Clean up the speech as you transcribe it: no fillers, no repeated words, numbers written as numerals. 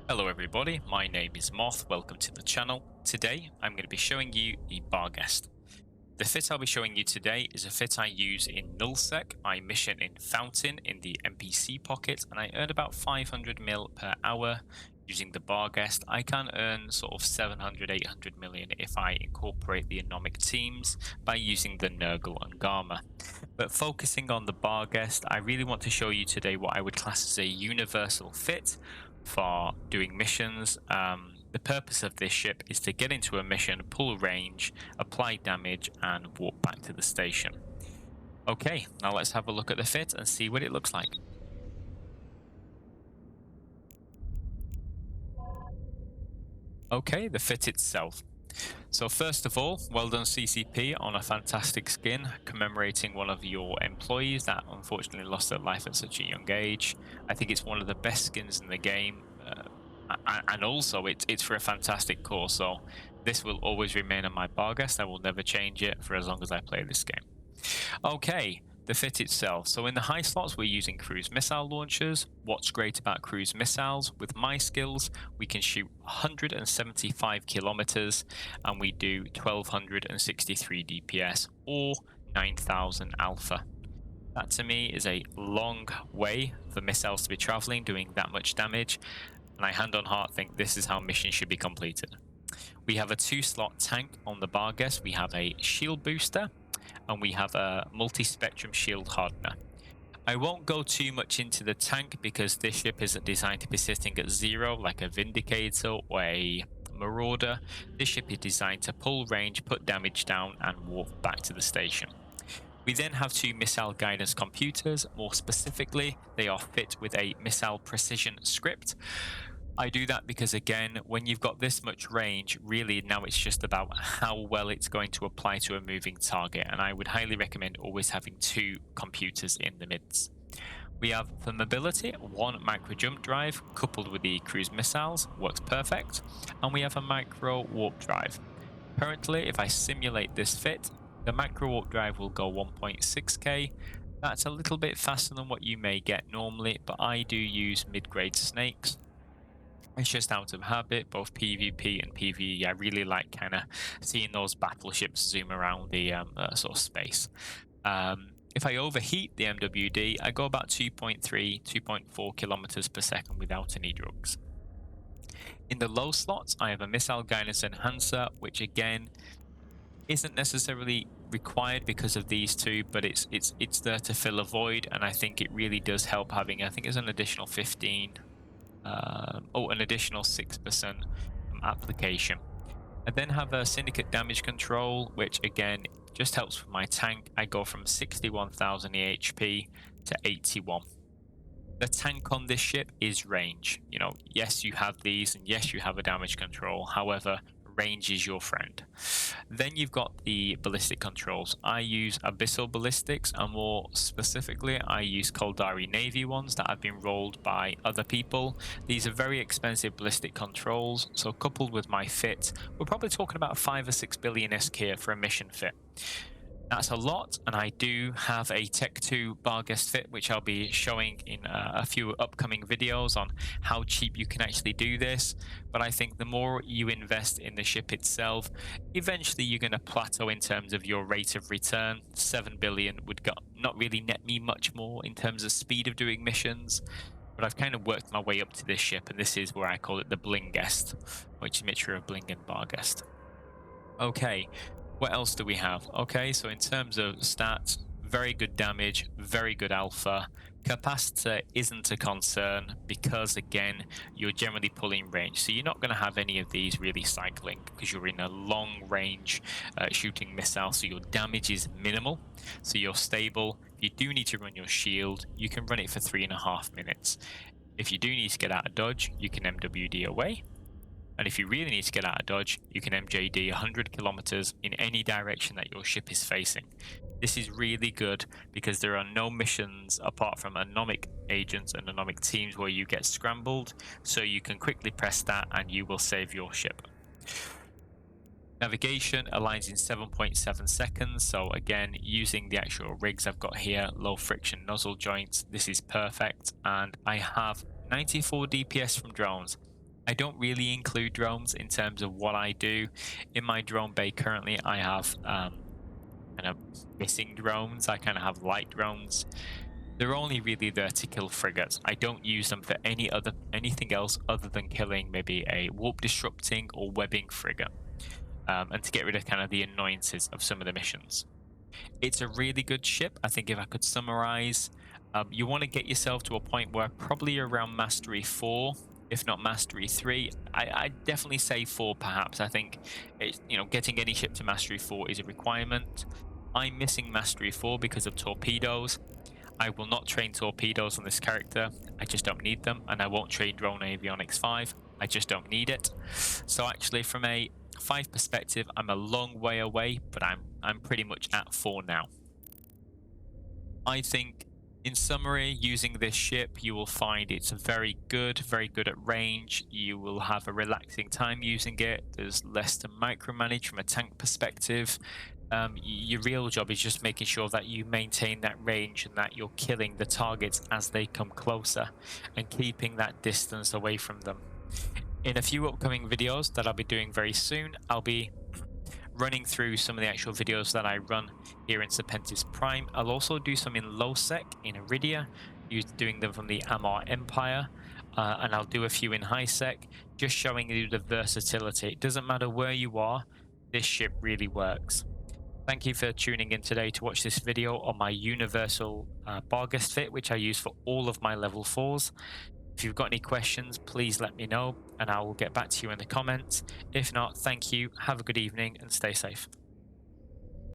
Hello everybody, my name is Moth, welcome to the channel. Today I'm going to be showing you the Barghest. The fit I'll be showing you today is a fit I use in Null Sec. I mission in Fountain in the NPC pocket and I earn about 500 mil per hour. Using the Barghest, I can earn sort of 700-800 million if I incorporate the anomic teams by using the Nurgle and Garma. But focusing on the Barghest, I really want to show you today what I would class as a universal fit for doing missions. The purpose of this ship is to get into a mission, pull range, apply damage, and walk back to the station. Okay, now let's have a look at the fit and see what it looks like. Okay, the fit itself. So first of all, well done CCP on a fantastic skin commemorating one of your employees that unfortunately lost their life at such a young age. I think it's one of the best skins in the game, and also it's for a fantastic cause, so this will always remain on my Barghest. I will never change it for as long as I play this game. Okay, the fit itself. So in the high slots, we're using cruise missile launchers. What's great about cruise missiles, with my skills, we can shoot 175 kilometers and we do 1263 DPS or 9000 alpha. That to me is a long way for missiles to be traveling, doing that much damage. And I hand on heart think this is how missions should be completed. We have a 2-slot tank on the Barghest. We have a shield booster and we have a Multispectrum shield Hardener. I won't go too much into the tank because this ship isn't designed to be sitting at 0 like a Vindicator or a Marauder. This ship is designed to pull range, put damage down and walk back to the station. We then have 2 missile guidance computers. More specifically, they are fit with a missile precision script. I do that because, again, when you've got this much range, really now it's just about how well it's going to apply to a moving target, and I would highly recommend always having 2 computers in the midst. We have, for mobility, 1 Microwarpdrive coupled with the cruise missiles, works perfect, and we have a Microwarpdrive. Currently, if I simulate this fit, the Microwarpdrive will go 1.6k. That's a little bit faster than what you may get normally, but I do use mid-grade snakes. It's just out of habit, both PvP and PvE. I really like kind of seeing those battleships zoom around the sort of space. If I overheat the MWD, I go about 2.3-2.4 kilometers per second without any drugs. In the low slots, I have a missile guidance enhancer, which again isn't necessarily required because of these 2, but it's there to fill a void, and I think it really does help having, I think it's an additional 15. An additional 6% application. I then have a Syndicate damage control, which again just helps with my tank. I go from 61,000 EHP to 81. The tank on this ship is range. You know, yes, you have these, and yes, you have a damage control. However, range is your friend. Then you've got the ballistic controls. I use Abyssal ballistics, and more specifically I use Koldari Navy ones that have been rolled by other people. These are very expensive ballistic controls, so coupled with my fit, we're probably talking about 5 or 6 billion SK here for a mission fit. That's a lot, and I do have a Tech 2 Barghest fit, which I'll be showing in a few upcoming videos on how cheap you can actually do this. But I think the more you invest in the ship itself, eventually you're going to plateau in terms of your rate of return. 7 billion would not really net me much more in terms of speed of doing missions. But I've kind of worked my way up to this ship, and this is where I call it the BLINGHEST, which is a mixture of Bling and Barghest. Okay. What else do we have? Okay, so in terms of stats, very good damage, very good alpha. Capacitor isn't a concern because, again, you're generally pulling range. So you're not going to have any of these really cycling because you're in a long range shooting missile. So your damage is minimal. So you're stable. If you do need to run your shield, you can run it for 3.5 minutes. If you do need to get out of dodge, you can MWD away. And if you really need to get out of dodge, you can MJD 100 kilometers in any direction that your ship is facing. This is really good because there are no missions apart from anomic agents and anomic teams where you get scrambled, so you can quickly press that and you will save your ship. Navigation aligns in 7.7 seconds, so again, using the actual rigs I've got here, low friction nozzle joints, this is perfect. And I have 94 DPS from drones. I don't really include drones in terms of what I do. In my drone bay currently, I have kind of missing drones. I kind of have light drones. They're only really there to kill frigates. I don't use them for anything else other than killing maybe a warp disrupting or webbing frigate, and to get rid of kind of the annoyances of some of the missions. It's a really good ship. I think if I could summarize, you want to get yourself to a point where probably around Mastery 4, if not Mastery 3. I'd definitely say 4 perhaps. I think getting any ship to Mastery 4 is a requirement. I'm missing Mastery 4 because of torpedoes. I will not train torpedoes on this character. I just don't need them, and I won't train drone avionics 5. I just don't need it. So actually, from a 5 perspective, I'm a long way away, but I'm pretty much at 4 now. I think, in summary, using this ship, you will find it's very good at range. You will have a relaxing time using it. There's less to micromanage from a tank perspective. Your real job is just making sure that you maintain that range and that you're killing the targets as they come closer and keeping that distance away from them. In a few upcoming videos that I'll be doing very soon, I'll be running through some of the actual videos that I run here in Serpentis Prime. I'll also do some in low sec in Iridia, doing them from the Amar Empire, and I'll do a few in high sec, just showing you the versatility. It doesn't matter where you are, this ship really works. Thank you for tuning in today to watch this video on my universal Barghest fit, which I use for all of my level 4s. If you've got any questions, please let me know and I will get back to you in the comments. If not, thank you, have a good evening and stay safe.